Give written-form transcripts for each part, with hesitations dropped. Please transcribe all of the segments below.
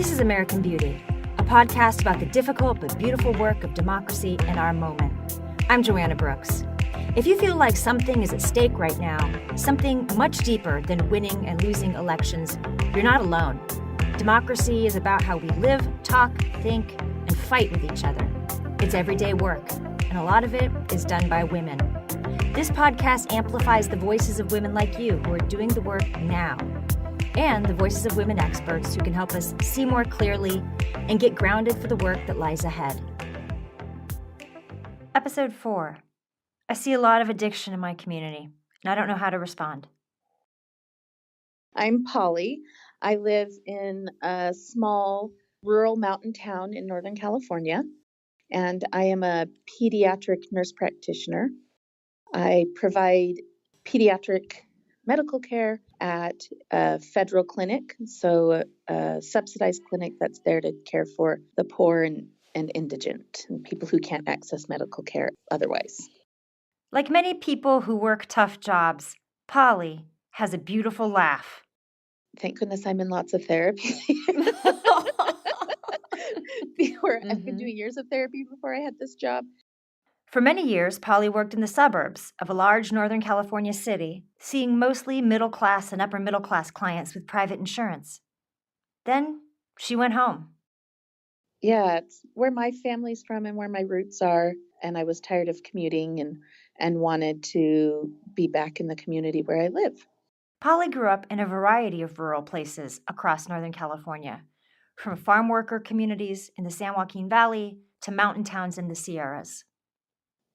This is American Beauty, a podcast about the difficult but beautiful work of democracy in our moment. I'm Joanna Brooks. If you feel like something is at stake right now, something much deeper than winning and losing elections, you're not alone. Democracy is about how we live, talk, think, and fight with each other. It's everyday work, and a lot of it is done by women. This podcast amplifies the voices of women like you who are doing the work now, and the voices of women experts who can help us see more clearly and get grounded for the work that lies ahead. Episode 4. I see a lot of addiction in my community, and I don't know how to respond. I'm Polly. I live in a small rural mountain town in Northern California, and I am a pediatric nurse practitioner. I provide pediatric medical care at a federal clinic, so a subsidized clinic that's there to care for the poor and indigent and people who can't access medical care otherwise. Like many people who work tough jobs, Polly has a beautiful laugh. Thank goodness I'm in lots of therapy. I've been doing years of therapy before I had this job. For many years, Polly worked in the suburbs of a large Northern California city, seeing mostly middle-class and upper-middle-class clients with private insurance. Then she went home. Yeah, it's where my family's from and where my roots are, and I was tired of commuting and wanted to be back in the community where I live. Polly grew up in a variety of rural places across Northern California, from farm worker communities in the San Joaquin Valley to mountain towns in the Sierras.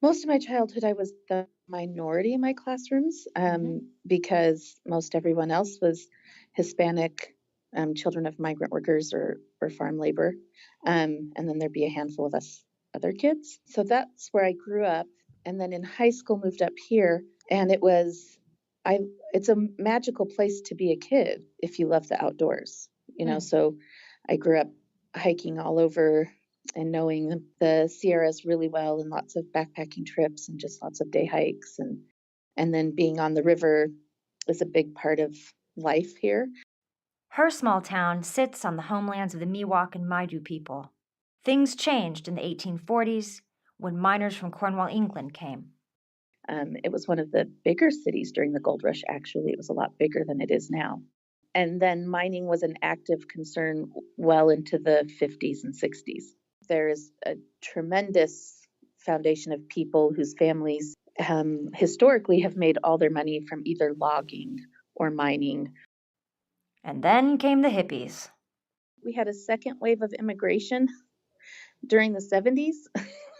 Most of my childhood, I was the minority in my classrooms because most everyone else was Hispanic, children of migrant workers or farm labor. And then there'd be a handful of us other kids. So that's where I grew up. And then in high school, moved up here. And it's a magical place to be a kid if you love the outdoors, So I grew up hiking all over and knowing the Sierras really well, and lots of backpacking trips and just lots of day hikes. And then being on the river is a big part of life here. Her small town sits on the homelands of the Miwok and Maidu people. Things changed in the 1840s when miners from Cornwall, England came. It was one of the bigger cities during the gold rush, actually. It was a lot bigger than it is now. And then mining was an active concern well into the 50s and 60s. There's a tremendous foundation of people whose families historically have made all their money from either logging or mining. And then came the hippies. We had a second wave of immigration during the 70s,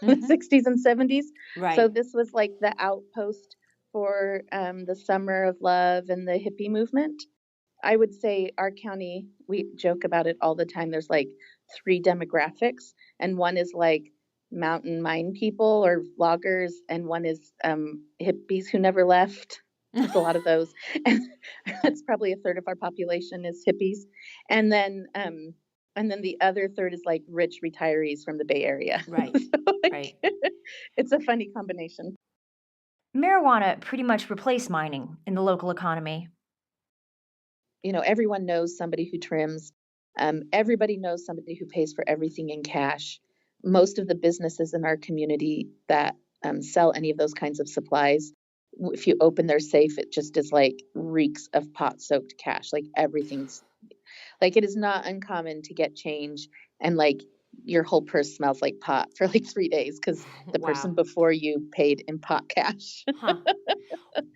the 60s and 70s. Right. So this was like the outpost for the summer of love and the hippie movement. I would say our county, we joke about it all the time. There's like 3 demographics, and one is like mountain mine people or loggers, and one is hippies who never left. There's a lot of those, and that's probably a third of our population is hippies, and then the other third is like rich retirees from the Bay Area. Right. So, Right. It's a funny combination. Marijuana pretty much replaced mining in the local economy. Everyone knows somebody who trims. Everybody knows somebody who pays for everything in cash. Most of the businesses in our community that sell any of those kinds of supplies, if you open their safe, it just is like reeks of pot-soaked cash. Like everything's like, it is not uncommon to get change and like your whole purse smells like pot for like 3 days because the person before you paid in pot cash. Huh.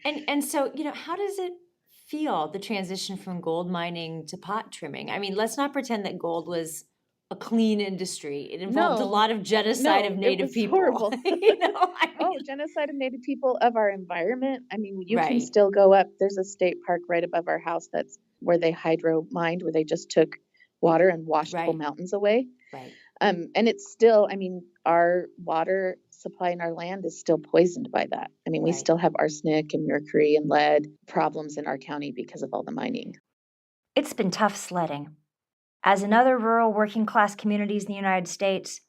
And so, how does it feel, the transition from gold mining to pot trimming? I mean, let's not pretend that gold was a clean industry. It involved a lot of genocide of Native people. Horrible. Genocide of Native people, of our environment. I mean, you can still go up. There's a state park right above our house that's where they hydro mined, where they just took water and washed whole mountains away. Right. And it's still, our water supply in our land is still poisoned by that. We still have arsenic and mercury and lead problems in our county because of all the mining. It's been tough sledding. As in other rural working class communities in the United States,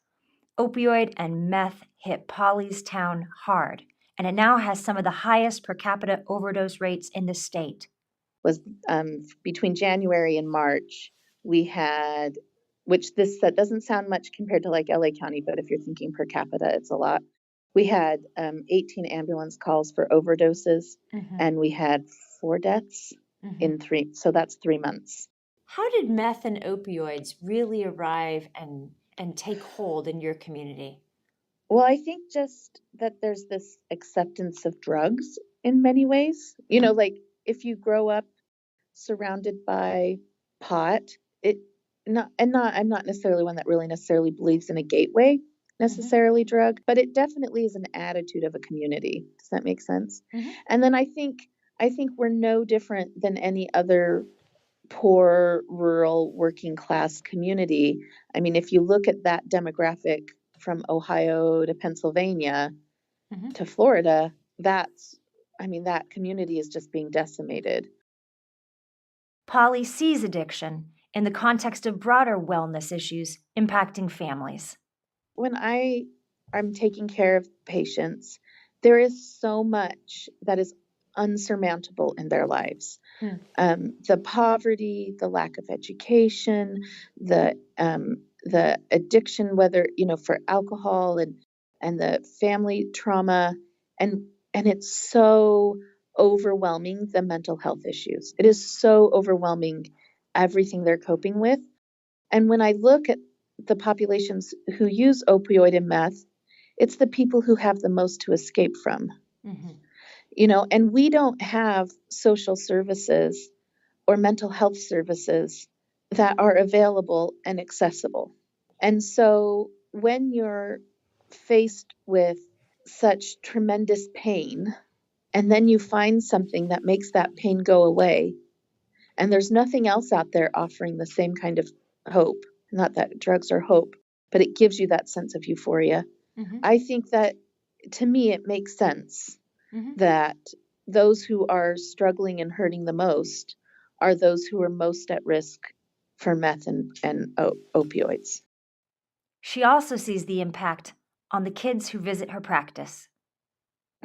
opioid and meth hit Polly's town hard, and it now has some of the highest per capita overdose rates in the state. Was between January and March, we had which that doesn't sound much compared to like LA County, but if you're thinking per capita, it's a lot. We had 18 ambulance calls for overdoses, and we had 4 deaths in 3. So that's 3 months. How did meth and opioids really arrive and take hold in your community? Well, I think just that there's this acceptance of drugs in many ways. Like if you grow up surrounded by pot, it I'm not necessarily one that really necessarily believes in a gateway necessarily drug, but it definitely is an attitude of a community. Does that make sense? And then I think we're no different than any other poor, rural, working class community. I mean, if you look at that demographic from Ohio to Pennsylvania to Florida, that community is just being decimated. Polly sees addiction in the context of broader wellness issues impacting families. When I'm taking care of patients, there is so much that is unsurmountable in their lives. The poverty, the lack of education, the addiction, whether for alcohol and the family trauma, and it's so overwhelming, the mental health issues. It is so overwhelming, everything they're coping with. And when I look at the populations who use opioid and meth, it's the people who have the most to escape from. And we don't have social services or mental health services that are available and accessible. And so when you're faced with such tremendous pain, and then you find something that makes that pain go away, and there's nothing else out there offering the same kind of hope, not that drugs are hope, but it gives you that sense of euphoria. I think that, to me, it makes sense that those who are struggling and hurting the most are those who are most at risk for meth and opioids. She also sees the impact on the kids who visit her practice.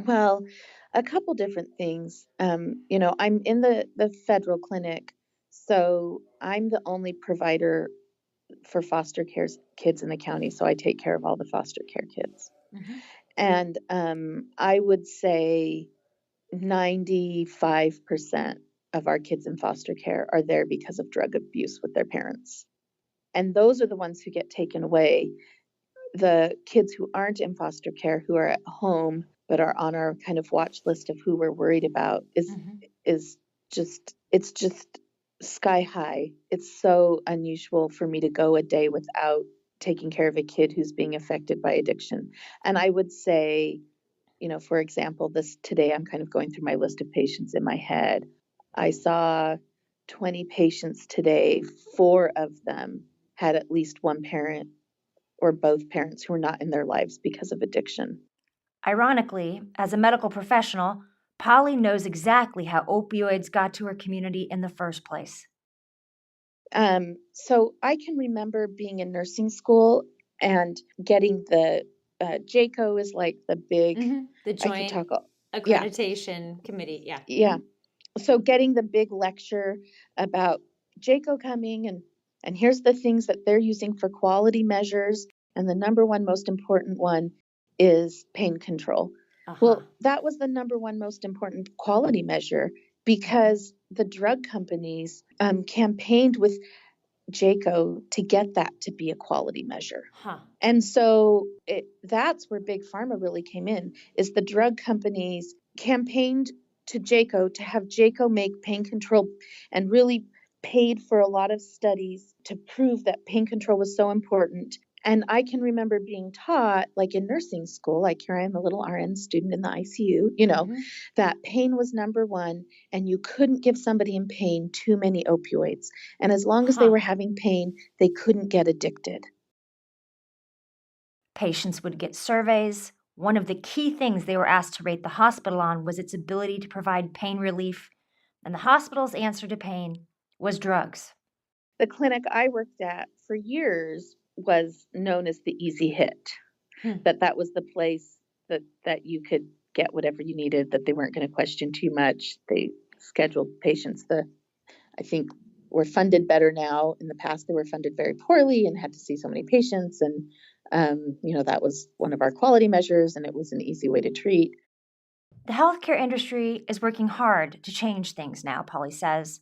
Well, a couple different things. I'm in the federal clinic, so I'm the only provider for foster care kids in the county. So I take care of all the foster care kids. And I would say 95% of our kids in foster care are there because of drug abuse with their parents. And those are the ones who get taken away. The kids who aren't in foster care, who are at home but are on our kind of watch list of who we're worried about, is just sky high. It's so unusual for me to go a day without taking care of a kid who's being affected by addiction. And I would say, for example, today I'm kind of going through my list of patients in my head. I saw 20 patients today. 4 of them had at least one parent or both parents who were not in their lives because of addiction. Ironically, as a medical professional, Polly knows exactly how opioids got to her community in the first place. So I can remember being in nursing school and getting the JACO is like the big, the Joint Accreditation Committee. Yeah. So getting the big lecture about JACO coming and here's the things that they're using for quality measures. And the number one most important one is pain control. Well, that was the number one most important quality measure because the drug companies campaigned with JACO to get that to be a quality measure. And so that's where Big Pharma really came in, is the drug companies campaigned to JACO to have JACO make pain control and really paid for a lot of studies to prove that pain control was so important. And I can remember being taught, like in nursing school, like here I am, a little RN student in the ICU, that pain was number one, and you couldn't give somebody in pain too many opioids. And as long as they were having pain, they couldn't get addicted. Patients would get surveys. One of the key things they were asked to rate the hospital on was its ability to provide pain relief, and the hospital's answer to pain was drugs. The clinic I worked at for years was known as the easy hit, that was the place that you could get whatever you needed, that they weren't going to question too much. They scheduled patients I think were funded better now. In the past, they were funded very poorly and had to see so many patients. And, that was one of our quality measures, and it was an easy way to treat. The healthcare industry is working hard to change things now, Polly says.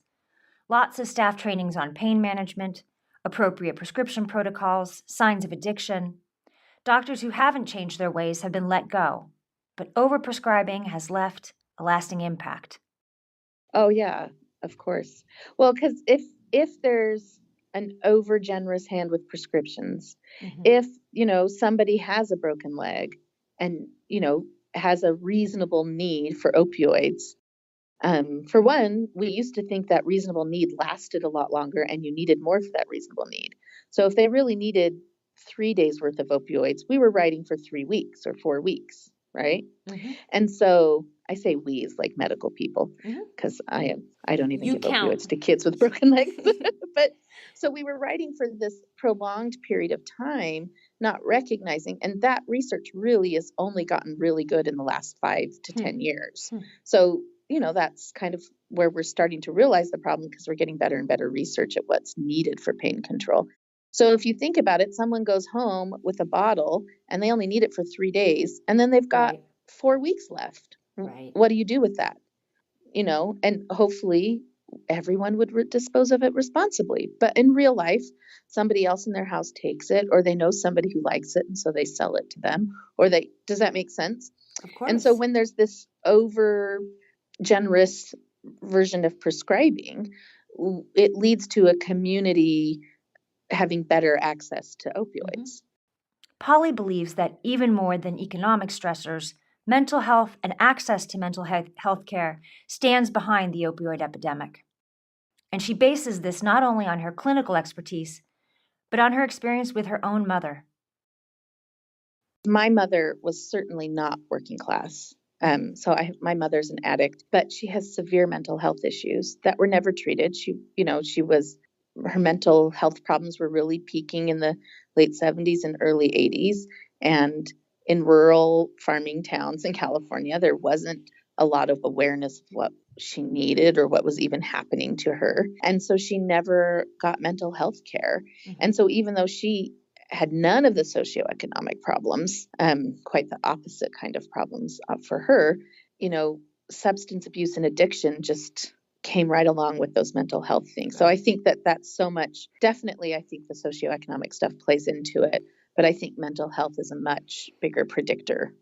Lots of staff trainings on pain management, appropriate prescription protocols, signs of addiction. Doctors who haven't changed their ways have been let go, but overprescribing has left a lasting impact. Oh yeah, of course. Well, because if there's an over generous hand with prescriptions, if somebody has a broken leg and has a reasonable need for opioids, for one, we used to think that reasonable need lasted a lot longer and you needed more for that reasonable need. So if they really needed 3 days worth of opioids, we were writing for 3 weeks or 4 weeks, right? And so I say we as like medical people because I don't even You give count. opioids to kids with broken legs. But so we were writing for this prolonged period of time, not recognizing, and that research really has only gotten really good in the last 5 to 10 years. So that's kind of where we're starting to realize the problem because we're getting better and better research at what's needed for pain control. So if you think about it, someone goes home with a bottle and they only need it for 3 days, and then they've got 4 weeks left. Right. What do you do with that? And hopefully everyone would dispose of it responsibly. But in real life, somebody else in their house takes it, or they know somebody who likes it, and so they sell it to them, does that make sense? Of course. And so when there's this over generous version of prescribing, it leads to a community having better access to opioids. Polly believes that even more than economic stressors, mental health and access to mental health care stands behind the opioid epidemic. And she bases this not only on her clinical expertise, but on her experience with her own mother. My mother was certainly not working class. My mother's an addict, but she has severe mental health issues that were never treated. Her mental health problems were really peaking in the late 70s and early 80s. And in rural farming towns in California, there wasn't a lot of awareness of what she needed or what was even happening to her. And so she never got mental health care. And so even though she had none of the socioeconomic problems, quite the opposite kind of problems for her, substance abuse and addiction just came right along with those mental health things. So I think that that's so much, definitely I think the socioeconomic stuff plays into it, but I think mental health is a much bigger predictor.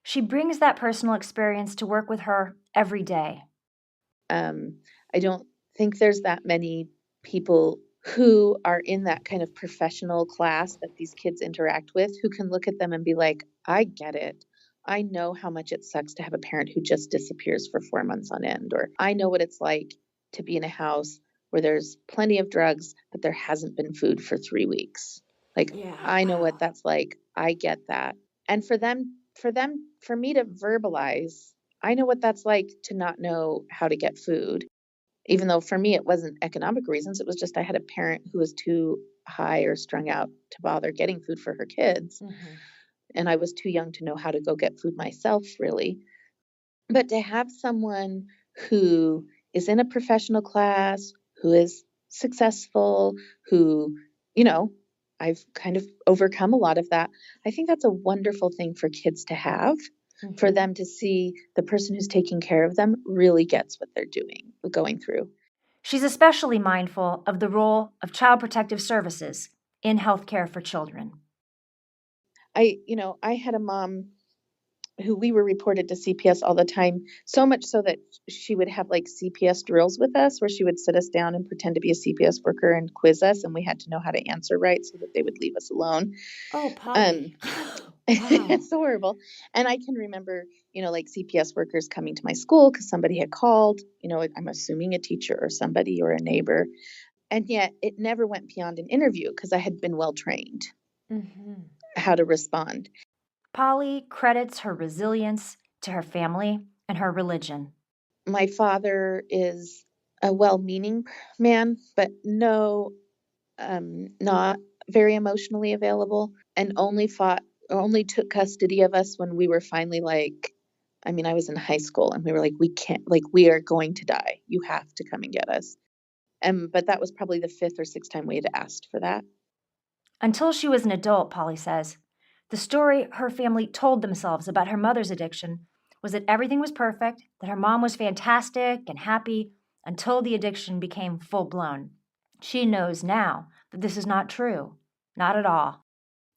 She brings that personal experience to work with her every day. I don't think there's that many people who are in that kind of professional class that these kids interact with who can look at them and be like, I get it. I know how much it sucks to have a parent who just disappears for 4 months on end, or I know what it's like to be in a house where there's plenty of drugs, but there hasn't been food for 3 weeks. I know what that's like. I get that. And for me to verbalize, I know what that's like to not know how to get food. Even though for me, it wasn't economic reasons. It was just I had a parent who was too high or strung out to bother getting food for her kids. And I was too young to know how to go get food myself, really. But to have someone who is in a professional class, who is successful, who, I've kind of overcome a lot of that. I think that's a wonderful thing for kids to have, for them to see the person who's taking care of them really gets what they're going through. She's especially mindful of the role of Child Protective Services in healthcare for children. I had a mom who we were reported to CPS all the time, so much so that she would have like CPS drills with us where she would sit us down and pretend to be a CPS worker and quiz us, and we had to know how to answer right so that they would leave us alone. Oh, Polly. Wow. It's horrible. And I can remember, like CPS workers coming to my school because somebody had called, I'm assuming a teacher or somebody or a neighbor. And yet it never went beyond an interview because I had been well trained how to respond. Polly credits her resilience to her family and her religion. My father is a well-meaning man, but not very emotionally available, and only took custody of us when we were finally I was in high school and we were like, we can't, we are going to die. You have to come and get us. But that was probably the 5th or 6th time we had asked for that. Until she was an adult, Polly says, the story her family told themselves about her mother's addiction was that everything was perfect, that her mom was fantastic and happy until the addiction became full-blown. She knows now that this is not true, not at all.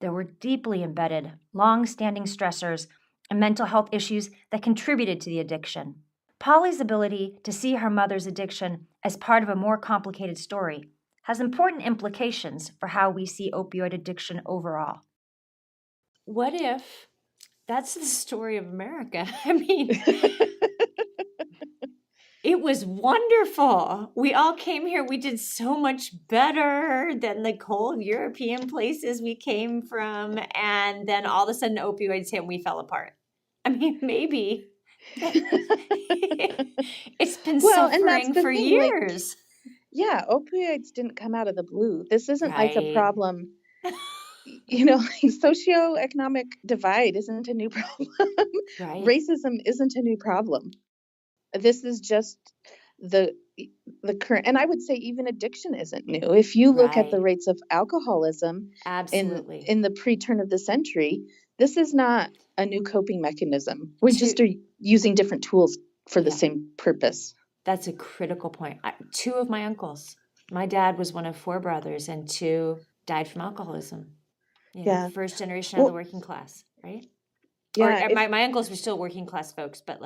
There were deeply embedded, long-standing stressors and mental health issues that contributed to the addiction. Polly's ability to see her mother's addiction as part of a more complicated story has important implications for how we see opioid addiction overall. What if that's the story of America? I mean, it was wonderful. We all came here. We did so much better than the cold European places we came from. And then all of a sudden, opioids hit and we fell apart. I mean, maybe. It's been Well, and that's suffering the for thing, years. Yeah, opioids didn't come out of the blue. This isn't like a Right. problem, like socioeconomic divide isn't a new problem. Right. Racism isn't a new problem. This is just the current, and I would say even addiction isn't new. If you look at the Right. rates of alcoholism Absolutely. in the pre-turn of the century, this is not a new coping mechanism. We just are using different tools for the same purpose. That's a critical point. 2 of my uncles, my dad was one of 4 brothers, and 2 died from alcoholism. First generation of the working class, right? Yeah. Or my uncles were still working class folks, but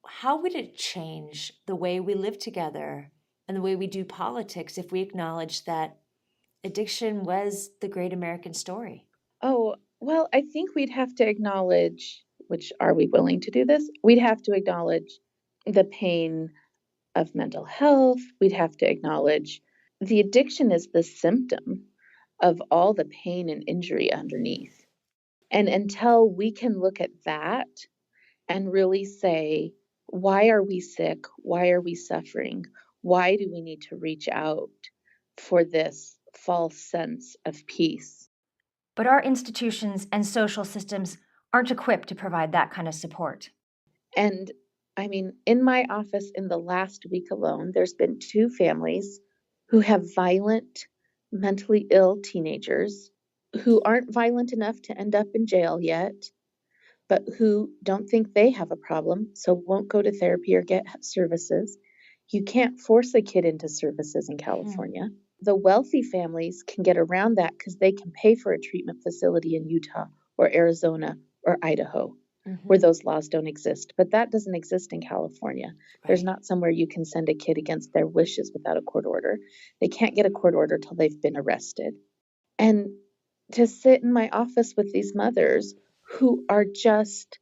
how would it change the way we live together and the way we do politics if we acknowledge that addiction was the great American story? Oh, well, I think we'd have to acknowledge, which are we willing to do this? We'd have to acknowledge the pain of mental health. We'd have to acknowledge the addiction is the symptom of all the pain and injury underneath. And until we can look at that and really say, why are we sick? Why are we suffering? Why do we need to reach out for this false sense of peace? But our institutions and social systems aren't equipped to provide that kind of support. And I mean, in my office in the last week alone, there's been 2 families who have violent, mentally ill teenagers who aren't violent enough to end up in jail yet, but who don't think they have a problem, so won't go to therapy or get services. You can't force a kid into services in California. The wealthy families can get around that because they can pay for a treatment facility in Utah or Arizona or Idaho, where those laws don't exist. But that doesn't exist in California. There's not somewhere you can send a kid against their wishes without a court order. They can't get a court order till they've been arrested. And to sit in my office with these mothers who are just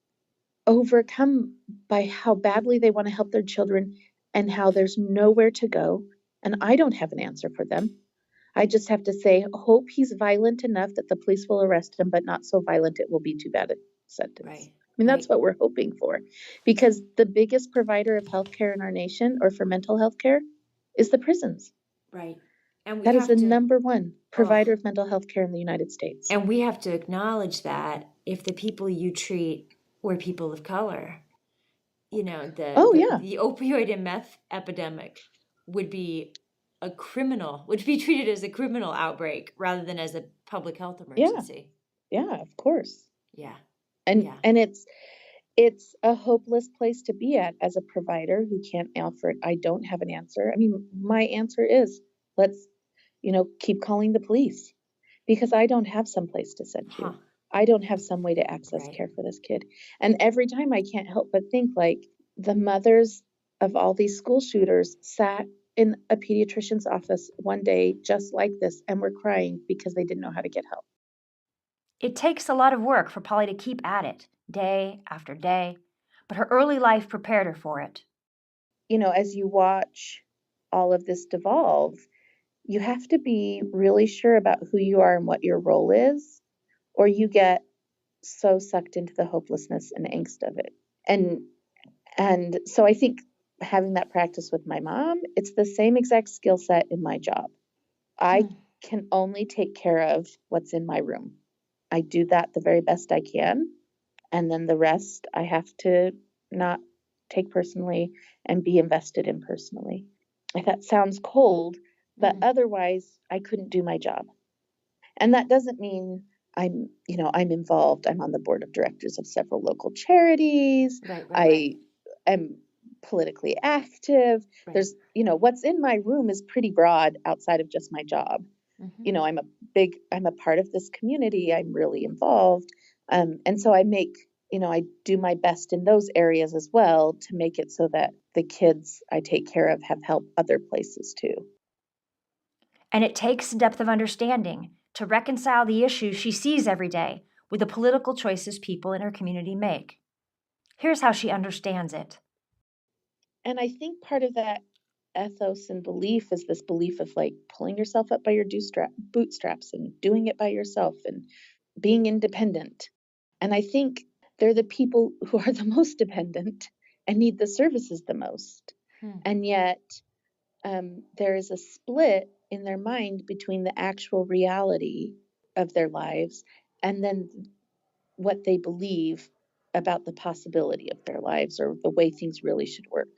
overcome by how badly they want to help their children and how there's nowhere to go. And I don't have an answer for them. I just have to say, hope he's violent enough that the police will arrest him, but not so violent it will be too bad a sentence. Right. I mean, that's what we're hoping for. Because the biggest provider of healthcare in our nation, or for mental health care, is the prisons. Right. And that is the number 1 provider of mental health care in the United States. And we have to acknowledge that if the people you treat were people of color, the opioid and meth epidemic would be treated as a criminal outbreak rather than as a public health emergency. Yeah, of course. Yeah. And it's a hopeless place to be at as a provider who can't offer it. I don't have an answer. I mean, my answer is let's, keep calling the police, because I don't have some place to send you. I don't have some way to access care for this kid. And every time I can't help but think, like, the mothers of all these school shooters sat in a pediatrician's office one day just like this and were crying because they didn't know how to get help. It takes a lot of work for Polly to keep at it, day after day, but her early life prepared her for it. As you watch all of this devolve, you have to be really sure about who you are and what your role is, or you get so sucked into the hopelessness and angst of it. And so I think having that practice with my mom, it's the same exact skill set in my job. I can only take care of what's in my room. I do that the very best I can. And then the rest I have to not take personally and be invested in personally. I thought, sounds cold, but otherwise I couldn't do my job. And that doesn't mean I'm involved. I'm on the board of directors of several local charities. Right. I am politically active. Right. There's, what's in my room is pretty broad outside of just my job. I'm a part of this community. I'm really involved. And so I do my best in those areas as well to make it so that the kids I take care of have help other places too. And it takes depth of understanding to reconcile the issues she sees every day with the political choices people in her community make. Here's how she understands it. And I think part of that ethos and belief is this belief of like pulling yourself up by your bootstraps and doing it by yourself and being independent. And I think they're the people who are the most dependent and need the services the most. And yet there is a split in their mind between the actual reality of their lives and then what they believe about the possibility of their lives or the way things really should work.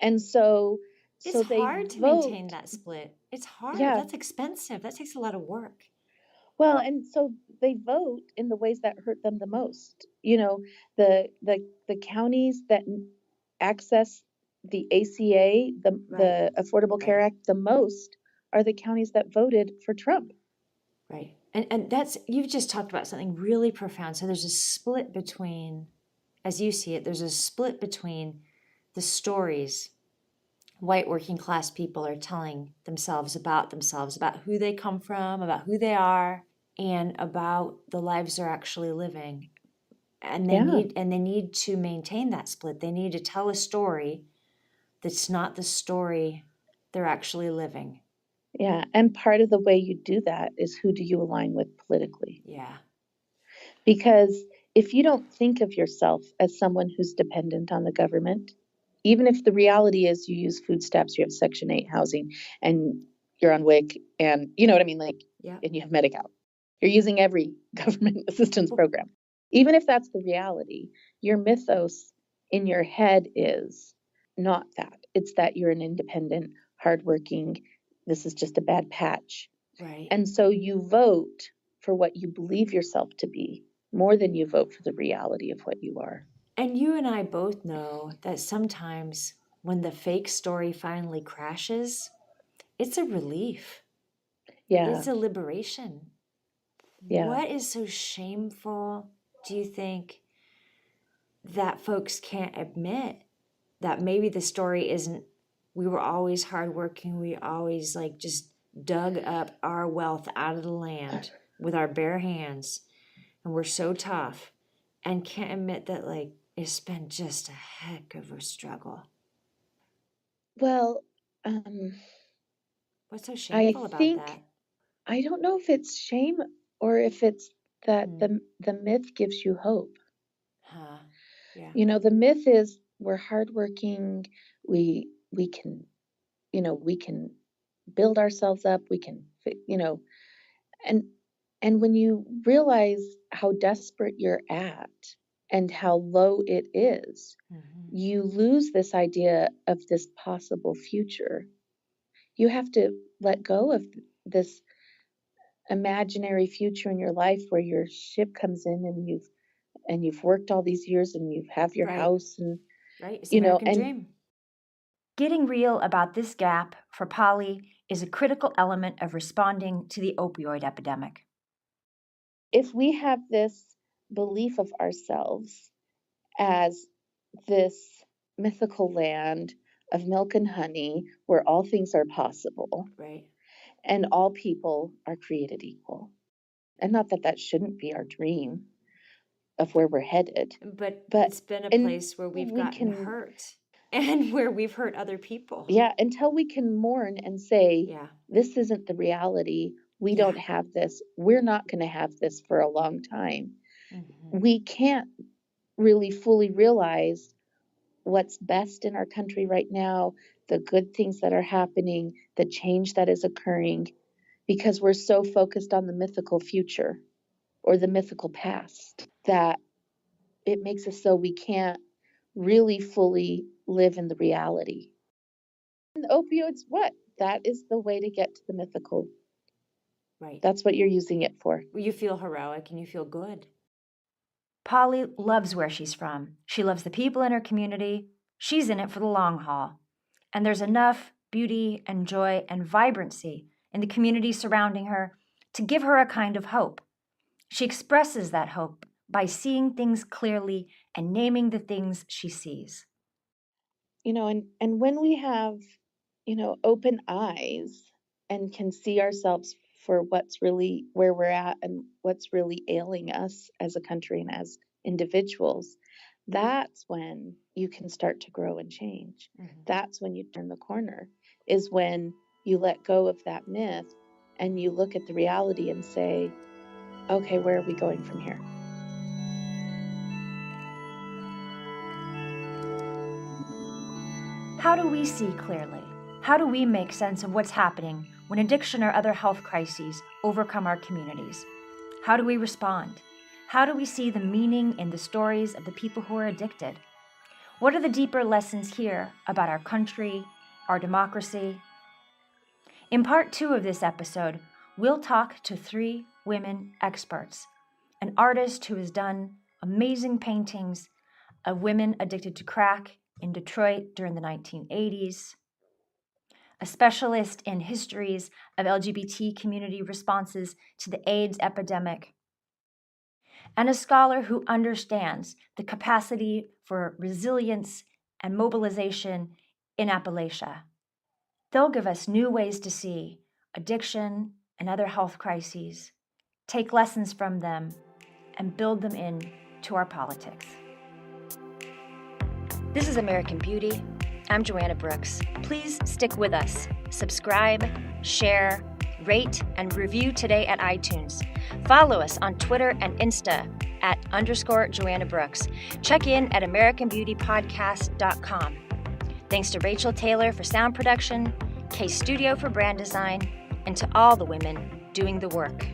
And so it's they hard to vote. maintain that split. It's hard. Yeah. That's expensive. That takes a lot of work. Well, and so they vote in the ways that hurt them the most. The counties that access the ACA, the Affordable Care Act, the most are the counties that voted for Trump. Right. And that's, you've just talked about something really profound. So there's a split between, as you see it, there's a split between the stories white working class people are telling themselves, about who they come from, about who they are, and about the lives they're actually living. And they need to maintain that split. They need to tell a story that's not the story they're actually living. Yeah, and part of the way you do that is who do you align with politically? Yeah. Because if you don't think of yourself as someone who's dependent on the government, even if the reality is you use food stamps, you have Section 8 housing, and you're on WIC, and you know what I mean, and you have Medi-Cal. You're using every government assistance program. Even if that's the reality, your mythos in your head is not that. It's that you're an independent, hardworking, this is just a bad patch. Right. And so you vote for what you believe yourself to be more than you vote for the reality of what you are. And you and I both know that sometimes when the fake story finally crashes, it's a relief. Yeah. It's a liberation. Yeah. What is so shameful, do you think, that folks can't admit that maybe the story isn't, we were always hardworking, we always just dug up our wealth out of the land with our bare hands, and we're so tough, and can't admit that it's been just a heck of a struggle. Well, what's so shameful about that? I don't know if it's shame or if it's that the myth gives you hope. Yeah. The myth is we're hardworking, we can, we can build ourselves up, we can, and when you realize how desperate you're at and how low it is, you lose this idea of this possible future. You have to let go of this imaginary future in your life where your ship comes in and you've worked all these years and you have your house and it's the American dream. Getting real about this gap for Polly is a critical element of responding to the opioid epidemic. If we have this belief of ourselves as this mythical land of milk and honey where all things are possible, right, and all people are created equal, and not that that shouldn't be our dream of where we're headed, but it's been a place where we've gotten hurt and where we've hurt other people. Yeah, until we can mourn and say, this isn't the reality, we don't have this, we're not going to have this for a long time. We can't really fully realize what's best in our country right now, the good things that are happening, the change that is occurring, because we're so focused on the mythical future or the mythical past that it makes us so we can't really fully live in the reality. And opioids, what? That is the way to get to the mythical. Right. That's what you're using it for. You feel heroic and you feel good. Polly loves where she's from. She loves the people in her community. She's in it for the long haul. And there's enough beauty and joy and vibrancy in the community surrounding her to give her a kind of hope. She expresses that hope by seeing things clearly and naming the things she sees. And when we have, open eyes and can see ourselves for what's really where we're at and what's really ailing us as a country and as individuals, that's when you can start to grow and change. Mm-hmm. That's when you turn the corner, is when you let go of that myth and you look at the reality and say, okay, where are we going from here? How do we see clearly? How do we make sense of what's happening when addiction or other health crises overcome our communities? How do we respond? How do we see the meaning in the stories of the people who are addicted? What are the deeper lessons here about our country, our democracy? In part 2 of this episode, we'll talk to 3 women experts: an artist who has done amazing paintings of women addicted to crack in Detroit during the 1980s, a specialist in histories of LGBT community responses to the AIDS epidemic, and a scholar who understands the capacity for resilience and mobilization in Appalachia. They'll give us new ways to see addiction and other health crises, take lessons from them, and build them into our politics. This is American Beauty. I'm Joanna Brooks. Please stick with us. Subscribe, share, rate, and review today at iTunes. Follow us on Twitter and Insta @_Joanna Brooks. Check in at AmericanBeautyPodcast.com. Thanks to Rachel Taylor for sound production, K Studio for brand design, and to all the women doing the work.